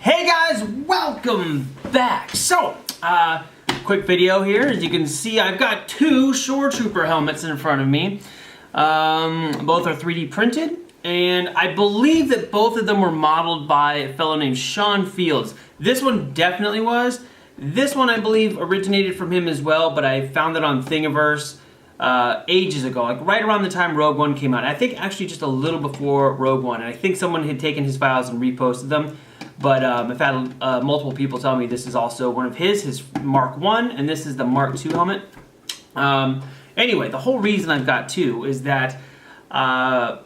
Hey guys, welcome back. So, quick video here. As you can see, I've got two Shoretrooper helmets in front of me. Both are 3D printed, and I believe that both of them were modeled by a fellow named Sean Fields. This one definitely was. This one I believe originated from him as well, but I found it on Thingiverse ages ago, like right around the time Rogue One came out. I think actually just a little before Rogue One, and I think someone had taken his files and reposted them. But I've had multiple people tell me this is also one of his Mark 1, and this is the Mark 2 helmet. Anyway, the whole reason I've got two is that I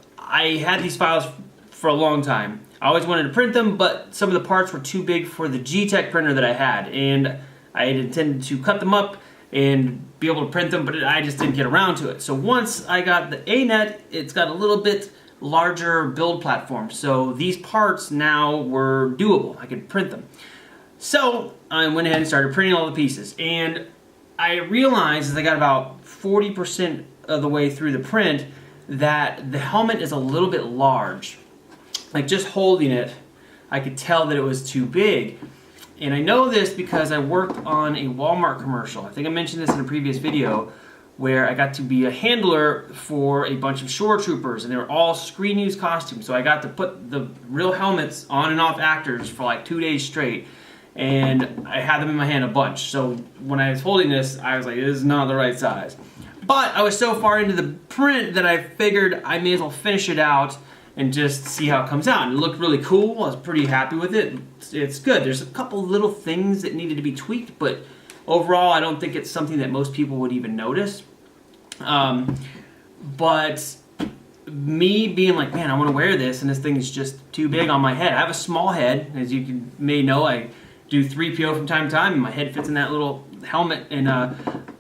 had these files for a long time. I always wanted to print them, but some of the parts were too big for the G-Tech printer that I had, and I had intended to cut them up and be able to print them, but I just didn't get around to it. So once I got the Anet, it's got a little bit larger build platform, so these parts now were doable. I could print them. So I went ahead and started printing all the pieces, and I realized as I got about 40% of the way through the print that the helmet is a little bit large. Like just holding it, I could tell that it was too big. And I know this because I worked on a Walmart commercial. I think I mentioned this in a previous video, where I got to be a handler for a bunch of Shoretroopers, and they were all screen use costumes. So I got to put the real helmets on and off actors for like 2 days straight, and I had them in my hand a bunch. So when I was holding this, I was like, this is not the right size. But I was so far into the print that I figured I may as well finish it out and just see how it comes out. And it looked really cool. I was pretty happy with it. It's good. There's a couple little things that needed to be tweaked, but overall, I don't think it's something that most people would even notice. But me being like, man, I want to wear this, and this thing is just too big on my head. I have a small head, as you may know. I do 3PO from time to time, and my head fits in that little helmet. And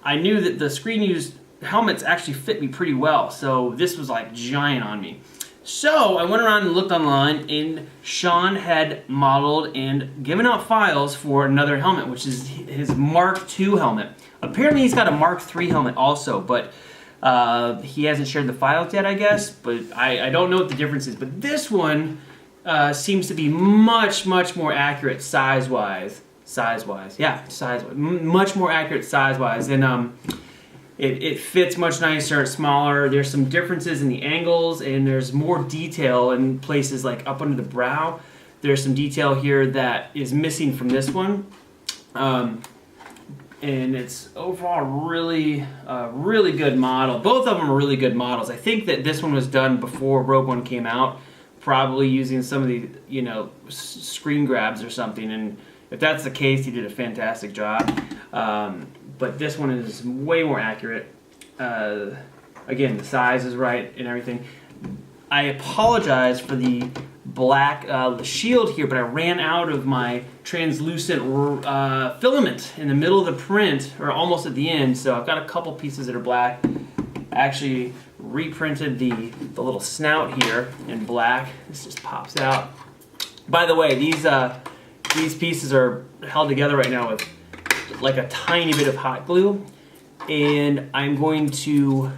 I knew that the screen-used helmets actually fit me pretty well, so this was like giant on me. So I went around and looked online, and Sean had modeled and given out files for another helmet, which is his Mark II helmet. Apparently he's got a Mark III helmet also, but he hasn't shared the files yet, I guess. But I don't know what the difference is. But this one seems to be much more accurate size-wise. Yeah, size-wise. Much more accurate size-wise. And it fits much nicer, it's smaller. There's some differences in the angles, and there's more detail in places like up under the brow. There's some detail here that is missing from this one. And it's overall really good model. Both of them are really good models. I think that this one was done before Rogue One came out, probably using some of the, screen grabs or something. And if that's the case, he did a fantastic job. But this one is way more accurate. Again, the size is right and everything. I apologize for the black shield here, but I ran out of my translucent filament in the middle of the print, or almost at the end, so I've got a couple pieces that are black. I actually reprinted the little snout here in black. This just pops out. By the way, these pieces are held together right now with like a tiny bit of hot glue, and I'm going to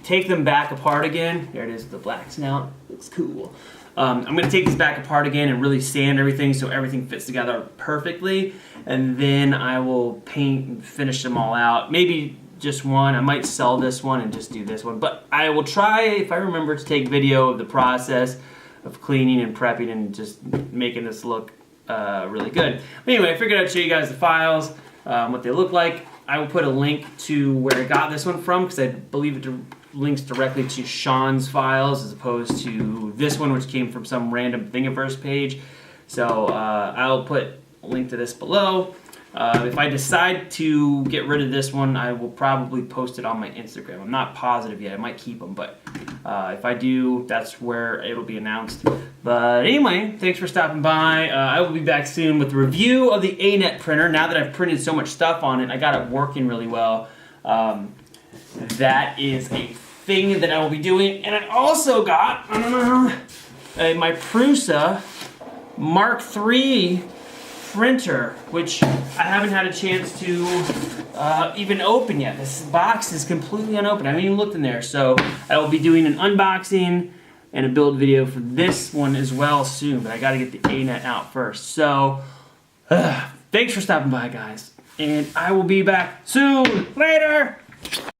take them back apart again. There it is, the black snout. Looks cool. I'm going to take these back apart again and really sand everything so everything fits together perfectly, and then I will paint and finish them all out. Maybe just one. I might sell this one and just do this one, but I will try, if I remember, to take video of the process of cleaning and prepping and just making this look really good. But anyway, I figured I'd show you guys the files, what they look like. I will put a link to where I got this one from, because I believe it links directly to Sean's files as opposed to this one, which came from some random Thingiverse page. So I'll put a link to this below. If I decide to get rid of this one, I will probably post it on my Instagram. I'm not positive yet. I might keep them, but if I do, that's where it'll be announced. But anyway, thanks for stopping by. I will be back soon with a review of the Anet printer. Now that I've printed so much stuff on it, I got it working really well. That is a thing that I will be doing. And I also got my Prusa Mark III printer, which I haven't had a chance to even open yet. This box is completely unopened. I haven't even looked in there. So I will be doing an unboxing and a build video for this one as well soon, but I gotta get the Anet out first. So, thanks for stopping by, guys, and I will be back soon. Later!